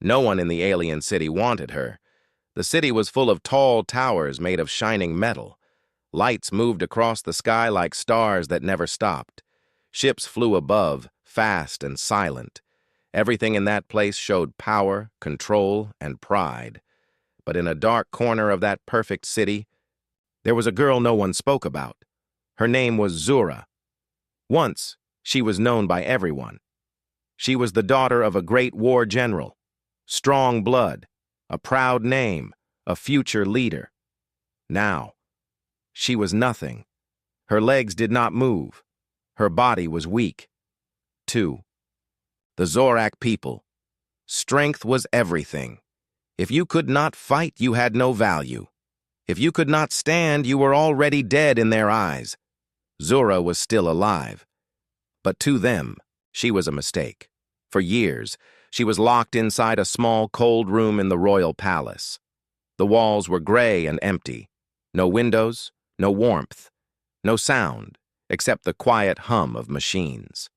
No one in the alien city wanted her. The city was full of tall towers made of shining metal. Lights moved across the sky like stars that never stopped. Ships flew above, fast and silent. Everything in that place showed power, control, and pride. But in a dark corner of that perfect city, there was a girl no one spoke about. Her name was Zura. Once, she was known by everyone. She was the daughter of a great war general. Strong blood, a proud name, a future leader. Now, she was nothing. Her legs did not move. Her body was weak. 2. The Zorak people. Strength was everything. If you could not fight, you had no value. If you could not stand, you were already dead in their eyes. Zura was still alive. But to them, she was a mistake. For years, she was locked inside a small, cold room in the royal palace. The walls were gray and empty. No windows, no warmth, no sound, except the quiet hum of machines.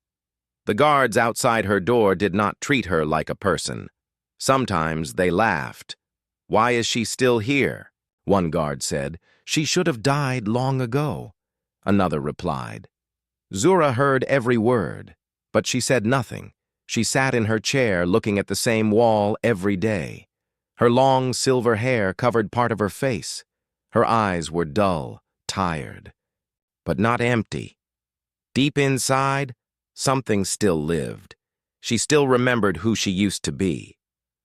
The guards outside her door did not treat her like a person. Sometimes they laughed. "Why is she still here?" one guard said. "She should have died long ago," another replied. Zura heard every word, but she said nothing. She sat in her chair looking at the same wall every day. Her long silver hair covered part of her face. Her eyes were dull, tired, but not empty. Deep inside, something still lived. She still remembered who she used to be.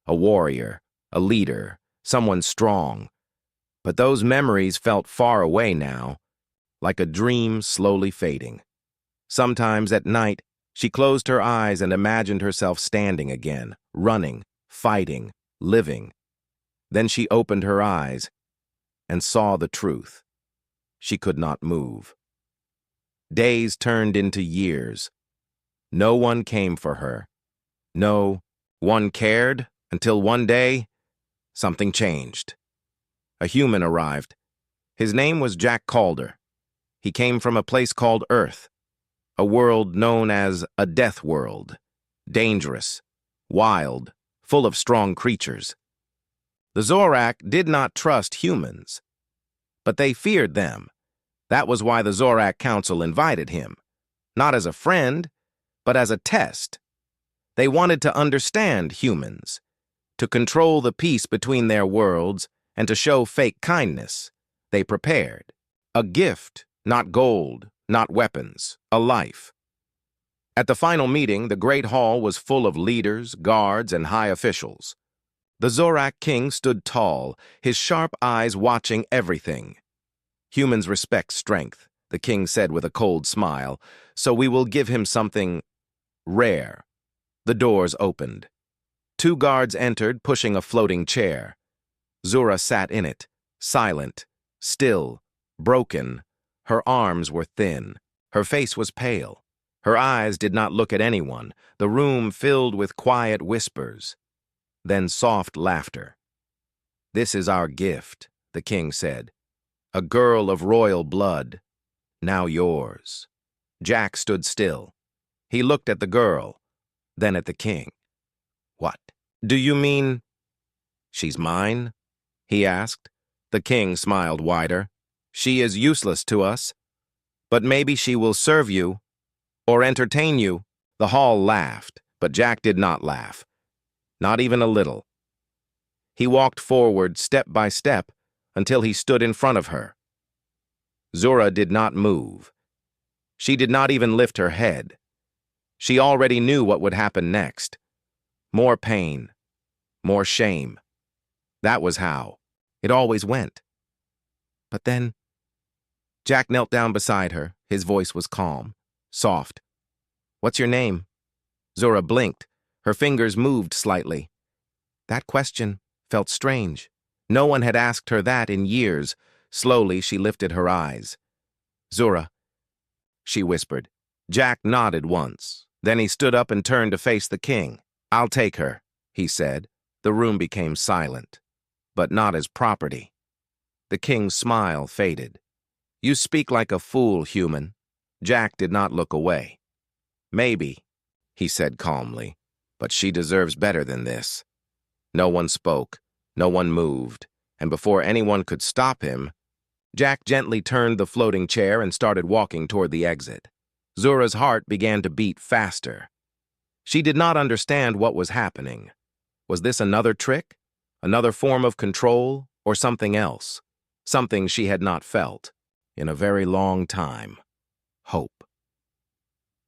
A warrior, a leader, someone strong. But those memories felt far away now, like a dream slowly fading. Sometimes at night, she closed her eyes and imagined herself standing again, running, fighting, living. Then she opened her eyes and saw the truth. She could not move. Days turned into years. No one came for her. No one cared until one day, something changed. A human arrived. His name was Jack Calder. He came from a place called Earth, a world known as a death world, dangerous, wild, full of strong creatures. The Zorak did not trust humans, but they feared them. That was why the Zorak Council invited him, not as a friend, but as a test. They wanted to understand humans, to control the peace between their worlds, and to show fake kindness. They prepared. A gift, not gold, not weapons, a life. At the final meeting, the Great Hall was full of leaders, guards, and high officials. The Zorak king stood tall, his sharp eyes watching everything. "Humans respect strength," the king said with a cold smile, "so we will give him something rare." The doors opened. 2 guards entered, pushing a floating chair. Zura sat in it, silent, still, broken. Her arms were thin. Her face was pale. Her eyes did not look at anyone. The room filled with quiet whispers. Then soft laughter. "This is our gift," the king said. "A girl of royal blood. Now yours." Jack stood still. He looked at the girl, then at the king. "What? Do you mean she's mine?" he asked. The king smiled wider. "She is useless to us, but maybe she will serve you or entertain you." The hall laughed, but Jack did not laugh. Not even a little. He walked forward step by step until he stood in front of her. Zura did not move. She did not even lift her head. She already knew what would happen next. More pain, more shame. That was how it always went. But then, Jack knelt down beside her. His voice was calm, soft. "What's your name?" Zura blinked. Her fingers moved slightly. That question felt strange. No one had asked her that in years. Slowly, she lifted her eyes. "Zura," she whispered. Jack nodded once. Then he stood up and turned to face the king. "I'll take her," he said. The room became silent, but not as property. The king's smile faded. "You speak like a fool, human." Jack did not look away. "Maybe," he said calmly, "but she deserves better than this." No one spoke, no one moved, and before anyone could stop him, Jack gently turned the floating chair and started walking toward the exit. Zura's heart began to beat faster. She did not understand what was happening. Was this another trick? Another form of control? Or something else? Something she had not felt in a very long time. Hope.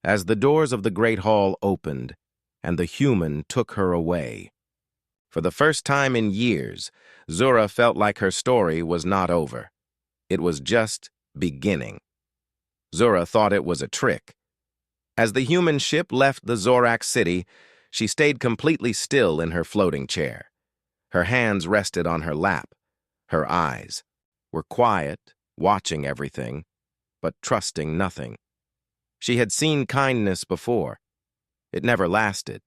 As the doors of the great hall opened, and the human took her away. For the first time in years, Zura felt like her story was not over. It was just beginning. Zura thought it was a trick. As the human ship left the Zorak city, she stayed completely still in her floating chair. Her hands rested on her lap. Her eyes were quiet, watching everything, but trusting nothing. She had seen kindness before. It never lasted.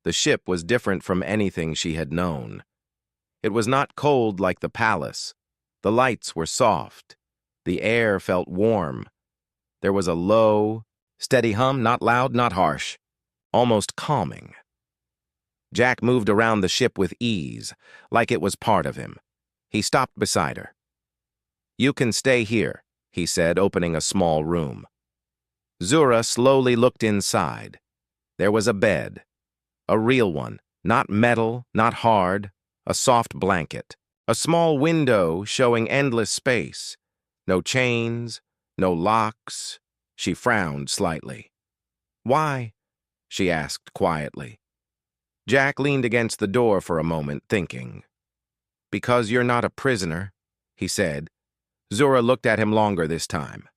The ship was different from anything she had known. It was not cold like the palace. The lights were soft. The air felt warm. There was a low, steady hum, not loud, not harsh, almost calming. Jack moved around the ship with ease, like it was part of him. He stopped beside her. "You can stay here," he said, opening a small room. Zura slowly looked inside. There was a bed. A real one, not metal, not hard, a soft blanket. A small window showing endless space. No chains, no locks. She frowned slightly. "Why?" she asked quietly. Jack leaned against the door for a moment, thinking. "Because you're not a prisoner," he said. Zura looked at him longer this time.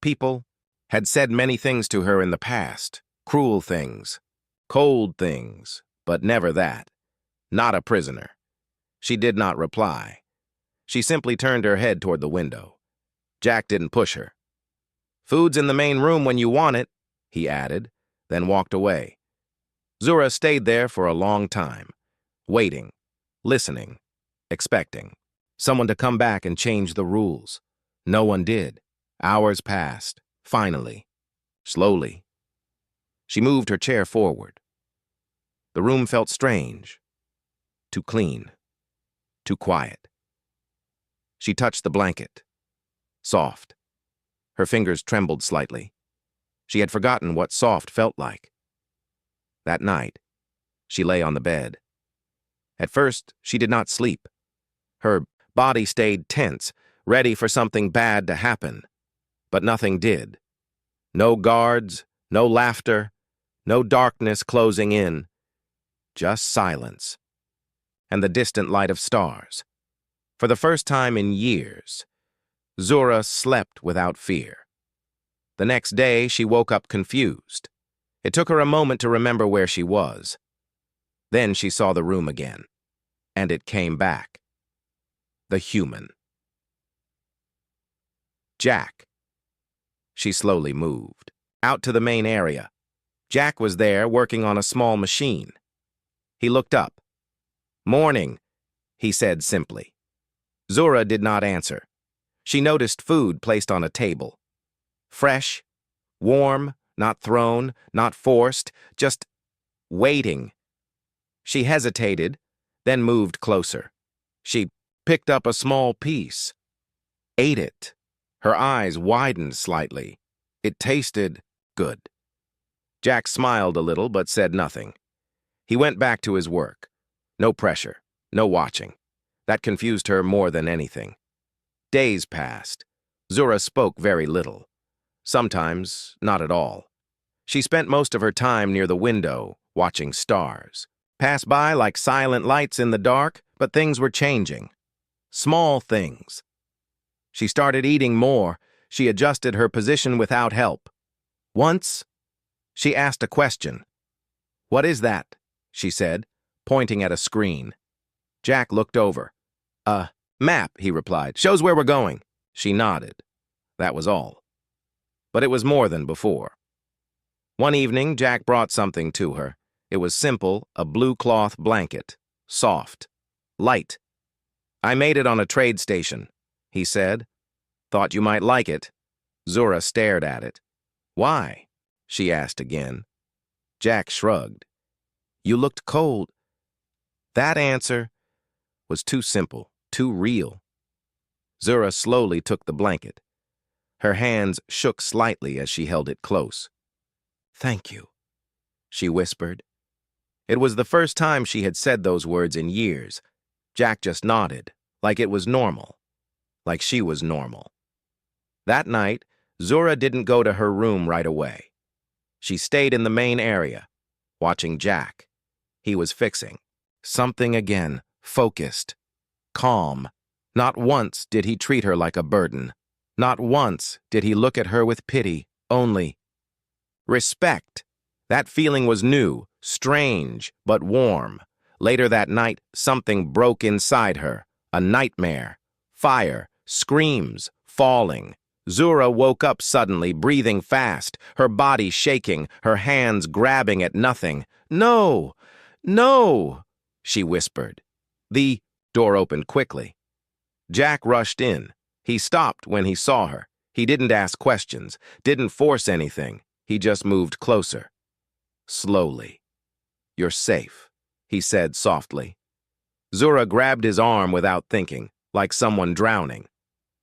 People had said many things to her in the past. Cruel things, cold things, but never that. Not a prisoner. She did not reply. She simply turned her head toward the window. Jack didn't push her. "Food's in the main room when you want it," he added, then walked away. Zura stayed there for a long time, waiting, listening, expecting someone to come back and change the rules. No one did. Hours passed. Finally, slowly, she moved her chair forward. The room felt strange, too clean, too quiet. She touched the blanket. Soft. Her fingers trembled slightly. She had forgotten what soft felt like. That night, she lay on the bed. At first, she did not sleep. Her body stayed tense, ready for something bad to happen. But nothing did. No guards, no laughter, no darkness closing in. Just silence. And the distant light of stars. For the first time in years, Zura slept without fear. The next day, she woke up confused. It took her a moment to remember where she was. Then she saw the room again, and it came back. The human. Jack. She slowly moved. Out to the main area. Jack was there, working on a small machine. He looked up. "Morning," he said simply. Zura did not answer. She noticed food placed on a table. Fresh, warm, not thrown, not forced, just waiting. She hesitated, then moved closer. She picked up a small piece, ate it. Her eyes widened slightly. It tasted good. Jack smiled a little but said nothing. He went back to his work. No pressure, no watching. That confused her more than anything. Days passed. Zura spoke very little. Sometimes, not at all. She spent most of her time near the window, watching stars. Passed by like silent lights in the dark, but things were changing. Small things. She started eating more. She adjusted her position without help. Once, she asked a question. "What is that?" she said, pointing at a screen. Jack looked over. "A map," he replied. "Shows where we're going." She nodded. That was all. But it was more than before. One evening, Jack brought something to her. It was simple, a blue cloth blanket. Soft. Light. "I made it on a trade station," he said. "Thought you might like it." Zura stared at it. "Why?" she asked again. Jack shrugged. "You looked cold." That answer was too simple, too real. Zura slowly took the blanket. Her hands shook slightly as she held it close. "Thank you," she whispered. It was the first time she had said those words in years. Jack just nodded, like it was normal, like she was normal. That night, Zura didn't go to her room right away. She stayed in the main area, watching Jack. He was fixing something again, focused, calm. Not once did he treat her like a burden. Not once did he look at her with pity, only respect. That feeling was new, strange, but warm. Later that night, something broke inside her. A nightmare. Fire, screams, falling. Zura woke up suddenly, breathing fast, her body shaking, her hands grabbing at nothing. "No! No!" she whispered. The door opened quickly. Jack rushed in. He stopped when he saw her. He didn't ask questions, didn't force anything. He just moved closer. Slowly. "You're safe," he said softly. Zura grabbed his arm without thinking, like someone drowning.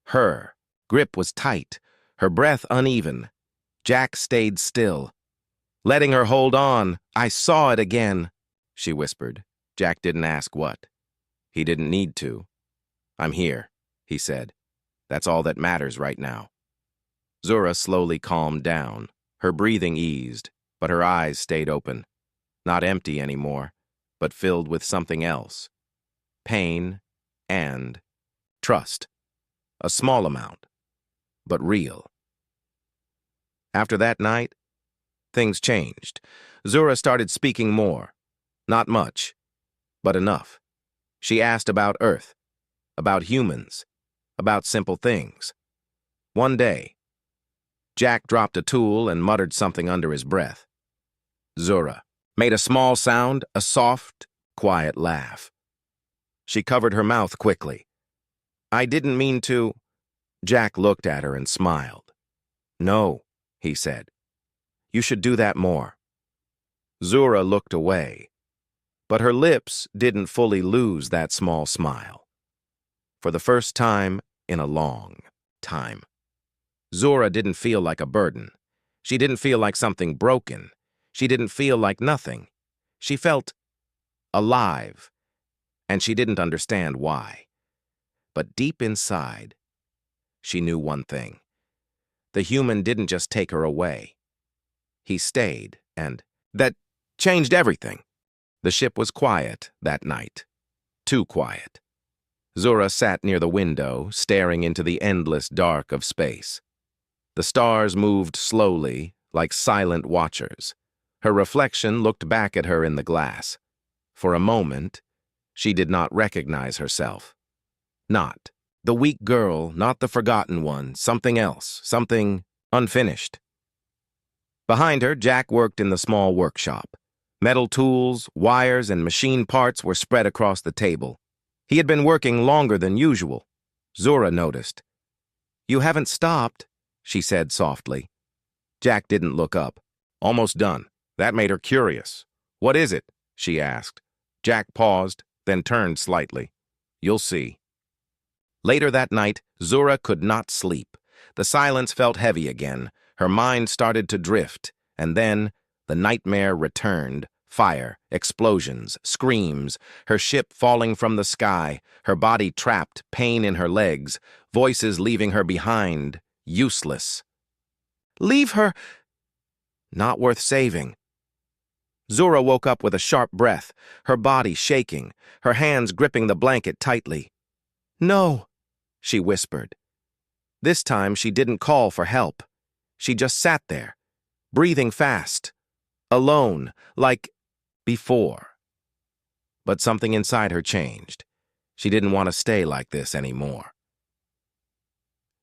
Her grip was tight, her breath uneven. Jack stayed still, letting her hold on. "I saw it again," she whispered. Jack didn't ask what. He didn't need to. "I'm here," he said. "That's all that matters right now." Zura slowly calmed down. Her breathing eased, but her eyes stayed open. Not empty anymore, but filled with something else. Pain and trust. A small amount, but real. After that night, things changed. Zura started speaking more. Not much, but enough. She asked about Earth, about humans, about simple things. One day, Jack dropped a tool and muttered something under his breath. Zura made a small sound, a soft, quiet laugh. She covered her mouth quickly. "I didn't mean to." Jack looked at her and smiled. "No," he said. "You should do that more." Zura looked away, but her lips didn't fully lose that small smile. For the first time in a long time, Zura didn't feel like a burden. She didn't feel like something broken. She didn't feel like nothing. She felt alive, and she didn't understand why. But deep inside, she knew one thing. The human didn't just take her away. He stayed, and that changed everything. The ship was quiet that night. Too quiet. Zura sat near the window, staring into the endless dark of space. The stars moved slowly, like silent watchers. Her reflection looked back at her in the glass. For a moment, she did not recognize herself. Not the weak girl, not the forgotten one, something else, something unfinished. Behind her, Jack worked in the small workshop. Metal tools, wires, and machine parts were spread across the table. He had been working longer than usual. Zura noticed. "You haven't stopped," she said softly. Jack didn't look up. "Almost done." That made her curious. "What is it?" she asked. Jack paused, then turned slightly. "You'll see." Later that night, Zura could not sleep. The silence felt heavy again. Her mind started to drift, and then the nightmare returned. Fire, explosions, screams, her ship falling from the sky, her body trapped, pain in her legs, voices leaving her behind, useless. "Leave her!" Not worth saving. Zura woke up with a sharp breath, her body shaking, her hands gripping the blanket tightly. "No," she whispered. This time she didn't call for help. She just sat there, breathing fast, alone, like before. But something inside her changed. She didn't want to stay like this anymore.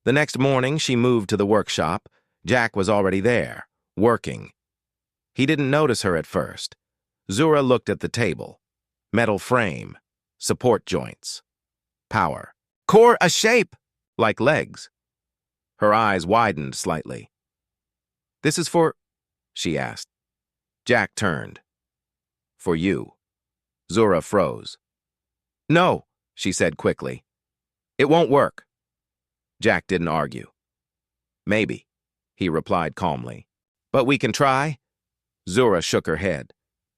The next morning, she moved to the workshop. Jack was already there, working. He didn't notice her at first. Zura looked at the table. Metal frame, support joints, power. Core a shape, like legs. Her eyes widened slightly. "This is for," she asked. Jack turned. "For you." Zura froze. No, she said quickly. It won't work. Jack didn't argue. Maybe, he replied calmly. But we can try? Zura shook her head.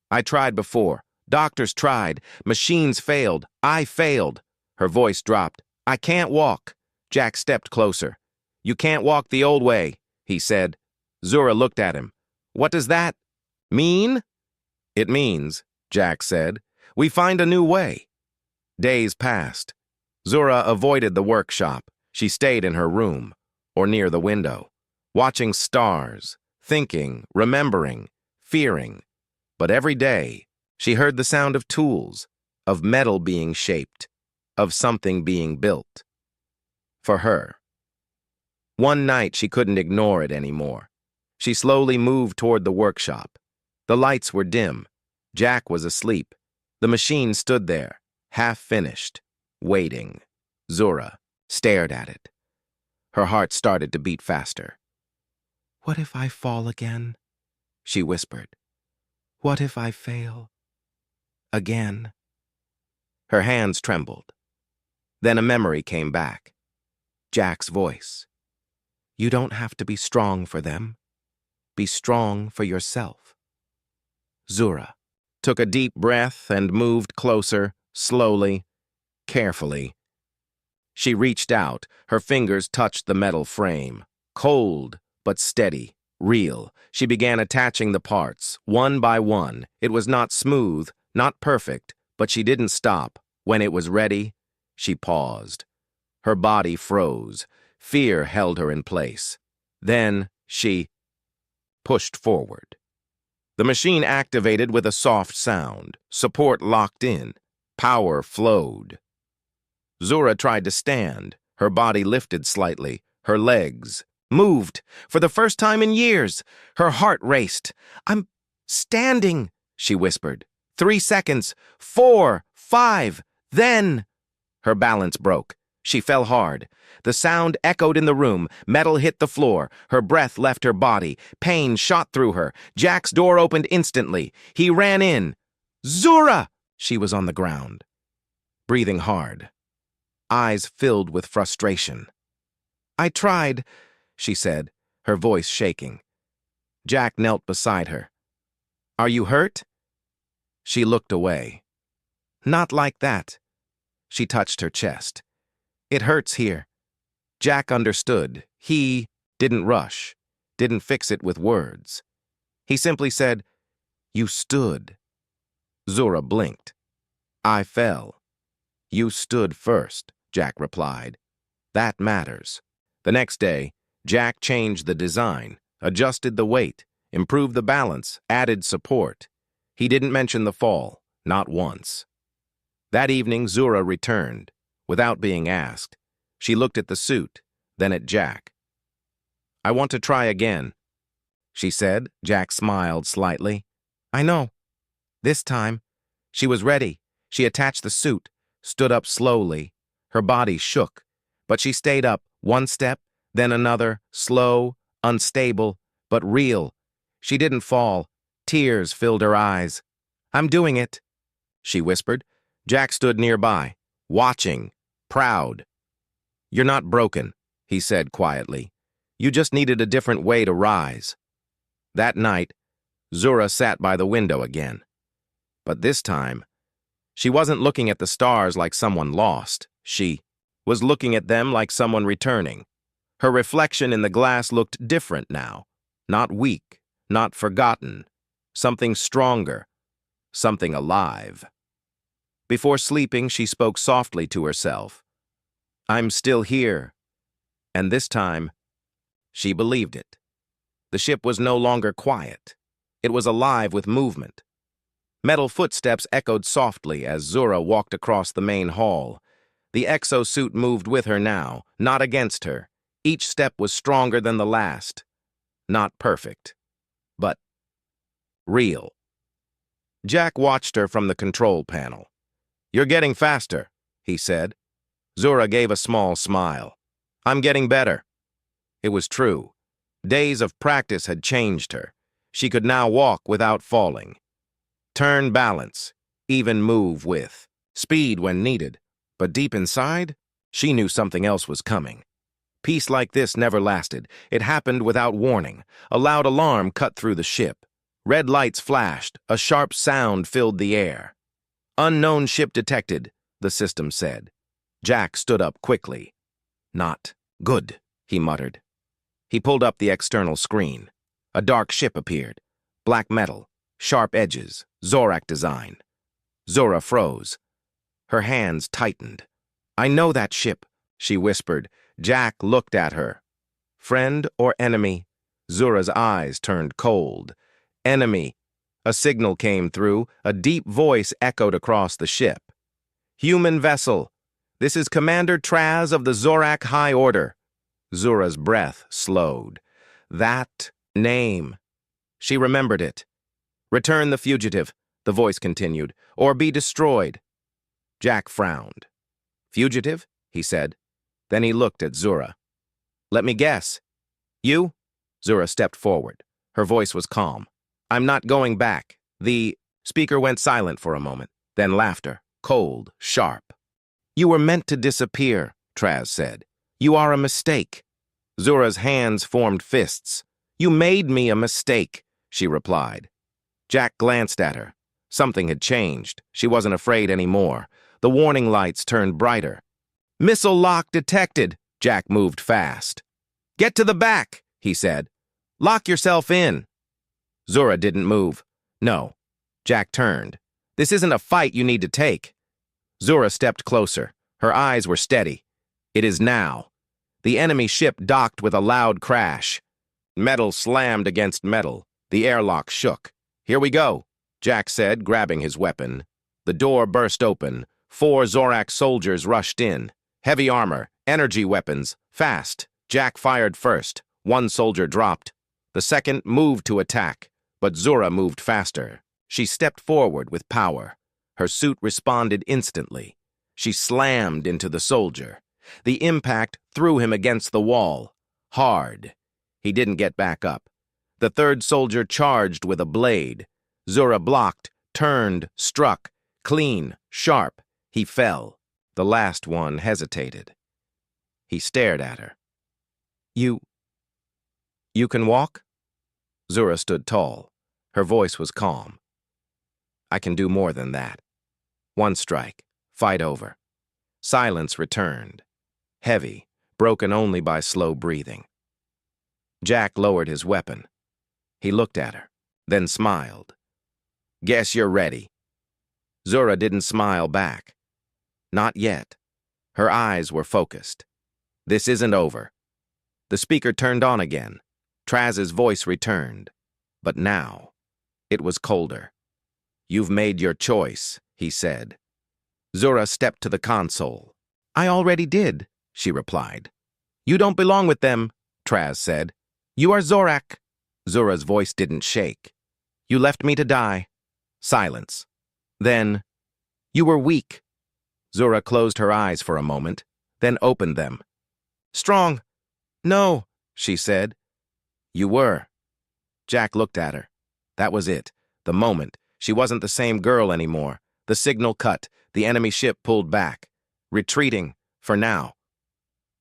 I tried before. Doctors tried. Machines failed. I failed. Her voice dropped. I can't walk. Jack stepped closer. You can't walk the old way, he said. Zura looked at him. What does that mean? It means, Jack said, we find a new way. Days passed. Zura avoided the workshop. She stayed in her room, or near the window, watching stars, thinking, remembering, fearing. But every day, she heard the sound of tools, of metal being shaped, of something being built. For her. One night, she couldn't ignore it anymore. She slowly moved toward the workshop. The lights were dim. Jack was asleep. The machine stood there, half-finished, waiting. Zura stared at it. Her heart started to beat faster. What if I fall again? She whispered. What if I fail? Again? Her hands trembled. Then a memory came back. Jack's voice. You don't have to be strong for them. Be strong for yourself. Zura took a deep breath and moved closer, slowly, carefully. She reached out. Her fingers touched the metal frame. Cold, but steady, real. She began attaching the parts, one by one. It was not smooth, not perfect, but she didn't stop. When it was ready, she paused. Her body froze. Fear held her in place. Then she pushed forward. The machine activated with a soft sound. Support locked in. Power flowed. Zura tried to stand. Her body lifted slightly. Her legs moved. For the first time in years, her heart raced. I'm standing, she whispered. 3 seconds. 4, 5, then. Her balance broke. She fell hard. The sound echoed in the room. Metal hit the floor. Her breath left her body. Pain shot through her. Jack's door opened instantly. He ran in. Zura! She was on the ground, breathing hard, eyes filled with frustration. I tried, she said, her voice shaking. Jack knelt beside her. Are you hurt? She looked away. Not like that. She touched her chest. It hurts here. Jack understood. He didn't rush, didn't fix it with words. He simply said, You stood. Zura blinked. I fell. You stood first, Jack replied. That matters. The next day, Jack changed the design, adjusted the weight, improved the balance, added support. He didn't mention the fall, not once. That evening, Zura returned. Without being asked, she looked at the suit, then at Jack. I want to try again, she said. Jack smiled slightly. I know. This time, she was ready. She attached the suit, stood up slowly. Her body shook, but she stayed up, one step, then another, slow, unstable, but real. She didn't fall. Tears filled her eyes. I'm doing it, she whispered. Jack stood nearby, watching, proud. You're not broken, he said quietly. You just needed a different way to rise. That night, Zura sat by the window again. But this time, she wasn't looking at the stars like someone lost. She was looking at them like someone returning. Her reflection in the glass looked different now. Not weak, not forgotten. Something stronger, something alive. Before sleeping, she spoke softly to herself. I'm still here. And this time, she believed it. The ship was no longer quiet. It was alive with movement. Metal footsteps echoed softly as Zura walked across the main hall. The exosuit moved with her now, not against her. Each step was stronger than the last. Not perfect, but real. Jack watched her from the control panel. You're getting faster, he said. Zura gave a small smile. I'm getting better. It was true. Days of practice had changed her. She could now walk without falling. Turn balance. even move with speed when needed. But deep inside, she knew something else was coming. Peace like this never lasted. It happened without warning. A loud alarm cut through the ship. Red lights flashed. A sharp sound filled the air. "Unknown ship detected," the system said. Jack stood up quickly. "Not good," he muttered. He pulled up the external screen. A dark ship appeared. Black metal, sharp edges, Zorak design. Zura froze. Her hands tightened. "I know that ship," she whispered. Jack looked at her. Friend or enemy? Zura's eyes turned cold. Enemy. A signal came through. A deep voice echoed across the ship. "Human vessel. This is Commander Traz of the Zorak High Order." Zura's breath slowed. That name. She remembered it. "Return the fugitive," the voice continued, "or be destroyed." Jack frowned. "Fugitive?" he said. Then he looked at Zura. "Let me guess. You?" Zura stepped forward. Her voice was calm. "I'm not going back." The speaker went silent for a moment, then laughter, cold, sharp. "You were meant to disappear," Traz said. "You are a mistake." Zura's hands formed fists. "You made me a mistake," she replied. Jack glanced at her. Something had changed. She wasn't afraid anymore. The warning lights turned brighter. "Missile lock detected." Jack moved fast. "Get to the back," he said. "Lock yourself in." Zura didn't move. "No." Jack turned. "This isn't a fight you need to take." Zura stepped closer. Her eyes were steady. "It is now." The enemy ship docked with a loud crash. Metal slammed against metal. The airlock shook. "Here we go," Jack said, grabbing his weapon. The door burst open. 4 Zorak soldiers rushed in. Heavy armor, energy weapons, fast. Jack fired first. 1 soldier dropped. The second moved to attack, but Zura moved faster. She stepped forward with power. Her suit responded instantly. She slammed into the soldier. The impact threw him against the wall. Hard. He didn't get back up. The third soldier charged with a blade. Zura blocked, turned, struck. Clean, sharp. He fell. The last one hesitated. He stared at her. You can walk?" Zura stood tall. Her voice was calm. "I can do more than that. 1 strike. Fight over." Silence returned. Heavy, broken only by slow breathing. Jack lowered his weapon. He looked at her, then smiled. "Guess you're ready." Zura didn't smile back. Not yet. Her eyes were focused. "This isn't over." The speaker turned on again. Traz's voice returned. But now, it was colder. "You've made your choice," he said. Zura stepped to the console. "I already did," she replied. "You don't belong with them," Traz said. "You are Zorak." Zura's voice didn't shake. "You left me to die." Silence. Then, "You were weak." Zura closed her eyes for a moment, then opened them. "Strong." "No," she said. "You were." Jack looked at her. That was it. The moment. She wasn't the same girl anymore. The signal cut. The enemy ship pulled back. Retreating, for now.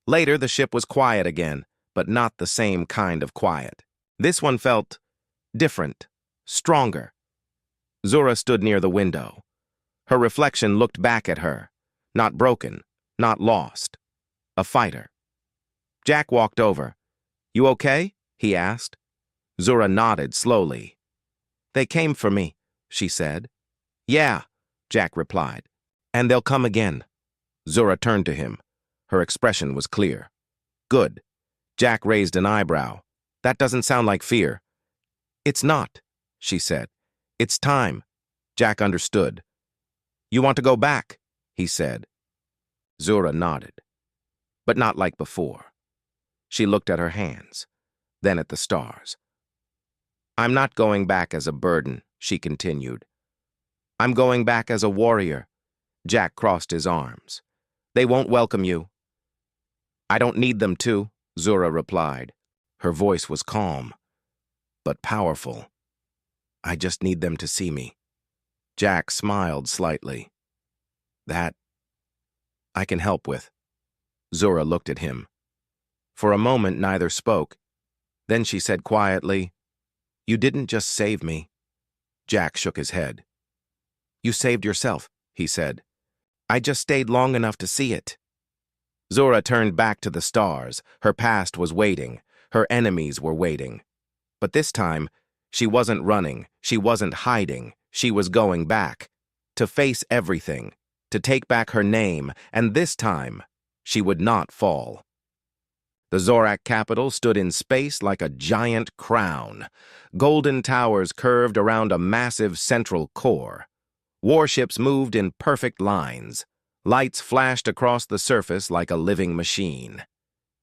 Later, the ship was quiet again, but not the same kind of quiet. This one felt different, stronger. Zura stood near the window. Her reflection looked back at her. Not broken, not lost. A fighter. Jack walked over. "You okay?" he asked. Zura nodded slowly. "They came for me," she said. "Yeah," Jack replied. "And they'll come again." Zura turned to him. Her expression was clear. "Good." Jack raised an eyebrow. "That doesn't sound like fear." "It's not," she said. "It's time." Jack understood. "You want to go back?" he said. Zura nodded. But not like before. She looked at her hands, then at the stars. "I'm not going back as a burden," she continued. "I'm going back as a warrior." Jack crossed his arms. "They won't welcome you." "I don't need them to," Zura replied. Her voice was calm, but powerful. "I just need them to see me." Jack smiled slightly. That I can help with. Zura looked at him. For a moment, neither spoke. Then she said quietly, "You didn't just save me." Jack shook his head. "You saved yourself," he said. "I just stayed long enough to see it." Zura turned back to the stars. Her past was waiting. Her enemies were waiting. But this time, she wasn't running. She wasn't hiding. She was going back. To face everything. To take back her name. And this time, she would not fall. The Zorak capital stood in space like a giant crown. Golden towers curved around a massive central core. Warships moved in perfect lines. Lights flashed across the surface like a living machine.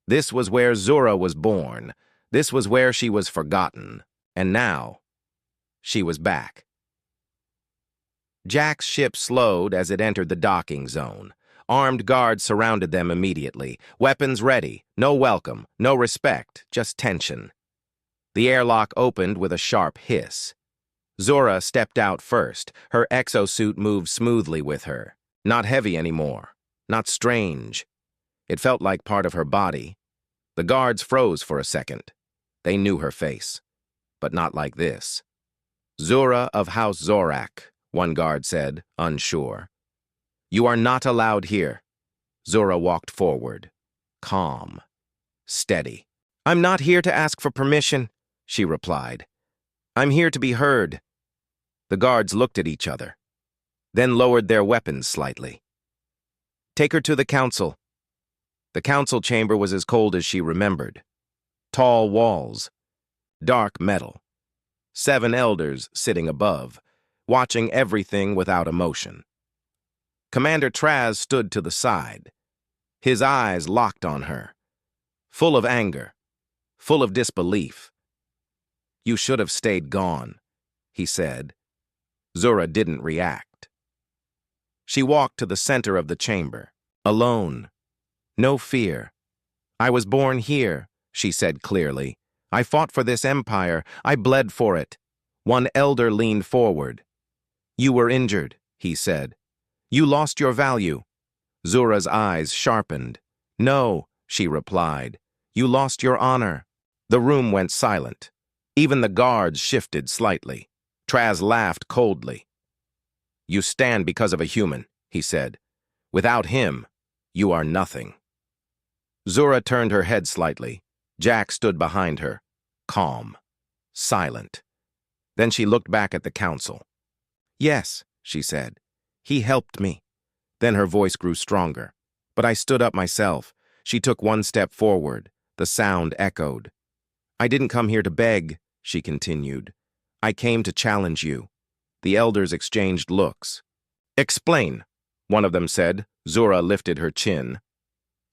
This was where Zura was born. This was where she was forgotten. And now, she was back. Jack's ship slowed as it entered the docking zone. Armed guards surrounded them immediately. Weapons ready. No welcome, no respect, just tension. The airlock opened with a sharp hiss. Zura stepped out first. Her exosuit moved smoothly with her. Not heavy anymore. Not strange. It felt like part of her body. The guards froze for a second. They knew her face. But not like this. "Zura of House Zorak," one guard said, unsure. "You are not allowed here." Zura walked forward. Calm. Steady. "I'm not here to ask for permission," she replied. "I'm here to be heard." The guards looked at each other, then lowered their weapons slightly. "Take her to the council." The council chamber was as cold as she remembered. Tall walls. Dark metal. 7 elders sitting above, watching everything without emotion. Commander Traz stood to the side. His eyes locked on her. Full of anger. Full of disbelief. "You should have stayed gone," he said. Zura didn't react. She walked to the center of the chamber. Alone. No fear. "I was born here," she said clearly. "I fought for this empire. I bled for it." One elder leaned forward. "You were injured," he said. "You lost your value." Zura's eyes sharpened. "No," she replied. "You lost your honor." The room went silent. Even the guards shifted slightly. Traz laughed coldly. "You stand because of a human," he said. "Without him, you are nothing." Zura turned her head slightly. Jack stood behind her, calm, silent. Then she looked back at the council. "Yes," she said. "He helped me." Then her voice grew stronger. "But I stood up myself." She took one step forward. The sound echoed. "I didn't come here to beg," she continued. "I came to challenge you." The elders exchanged looks. "Explain," one of them said. Zura lifted her chin.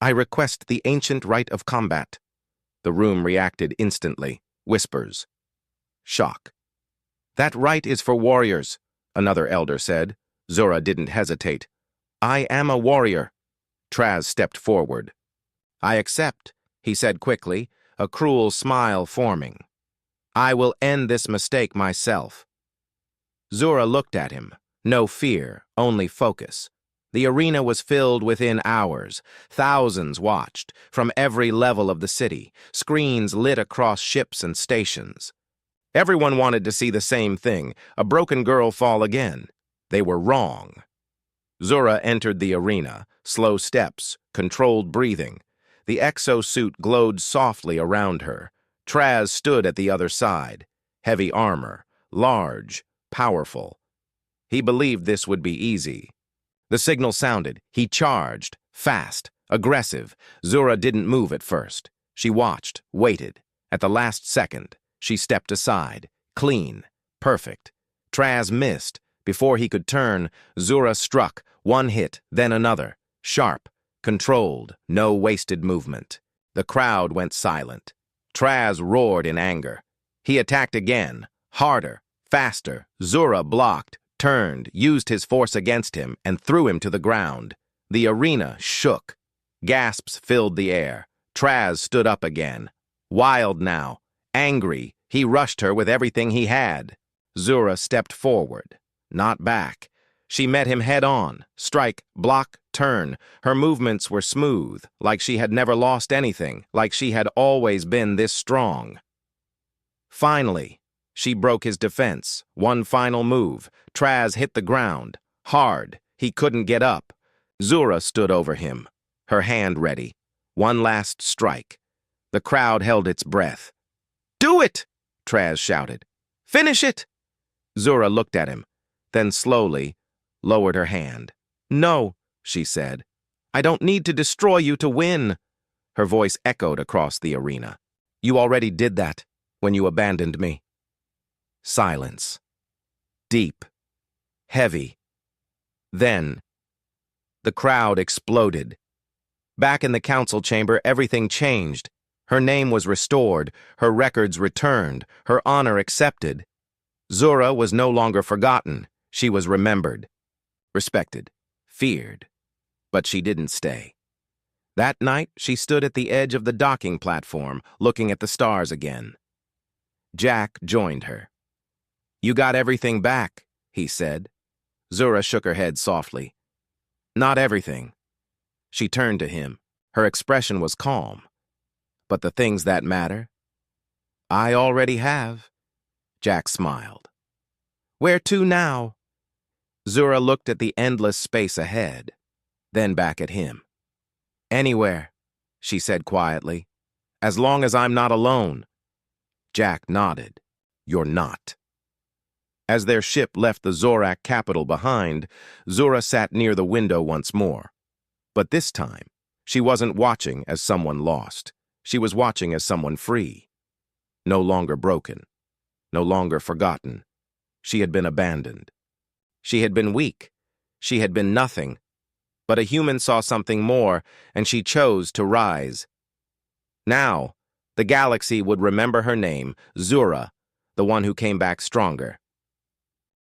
"I request the ancient right of combat." The room reacted instantly. Whispers. Shock. "That right is for warriors," another elder said. Zura didn't hesitate. "I am a warrior." Traz stepped forward. "I accept," he said quickly, a cruel smile forming. "I will end this mistake myself." Zura looked at him. No fear, only focus. The arena was filled within hours. Thousands watched, from every level of the city, screens lit across ships and stations. Everyone wanted to see the same thing, a broken girl fall again. They were wrong. Zura entered the arena, slow steps, controlled breathing. The exosuit glowed softly around her. Traz stood at the other side. Heavy armor, large, powerful. He believed this would be easy. The signal sounded. He charged, fast, aggressive. Zura didn't move at first. She watched, waited. At the last second, she stepped aside. Clean, perfect. Traz missed. Before he could turn, Zura struck. One hit, then another. Sharp, controlled, no wasted movement. The crowd went silent. Traz roared in anger. He attacked again, harder, faster. Zura blocked, turned, used his force against him, and threw him to the ground. The arena shook. Gasps filled the air. Traz stood up again. Wild now, angry, he rushed her with everything he had. Zura stepped forward. not back. She met him head-on, strike, block, turn. Her movements were smooth, like she had never lost anything, like she had always been this strong. Finally, she broke his defense. One final move. Traz hit the ground. Hard. He couldn't get up. Zura stood over him, her hand ready. One last strike. The crowd held its breath. "Do it!" Traz shouted. "Finish it!" Zura looked at him, then slowly lowered her hand. "No," she said. "I don't need to destroy you to win." Her voice echoed across the arena. "You already did that when you abandoned me." Silence. Deep. Heavy. Then, the crowd exploded. Back in the council chamber, everything changed. Her name was restored, her records returned, her honor accepted. Zura was no longer forgotten. She was remembered, respected, feared. But she didn't stay. That night, she stood at the edge of the docking platform, looking at the stars again. Jack joined her. "You got everything back," he said. Zura shook her head softly. "Not everything." She turned to him. Her expression was calm. "But the things that matter, I already have." Jack smiled. "Where to now?" Zura looked at the endless space ahead, then back at him. "Anywhere," she said quietly, "as long as I'm not alone." Jack nodded. "You're not." As their ship left the Zorak capital behind, Zura sat near the window once more. But this time, she wasn't watching as someone lost. She was watching as someone free. No longer broken. No longer forgotten. She had been abandoned. She had been weak. She had been nothing. But a human saw something more, and she chose to rise. Now, the galaxy would remember her name, Zura, the one who came back stronger.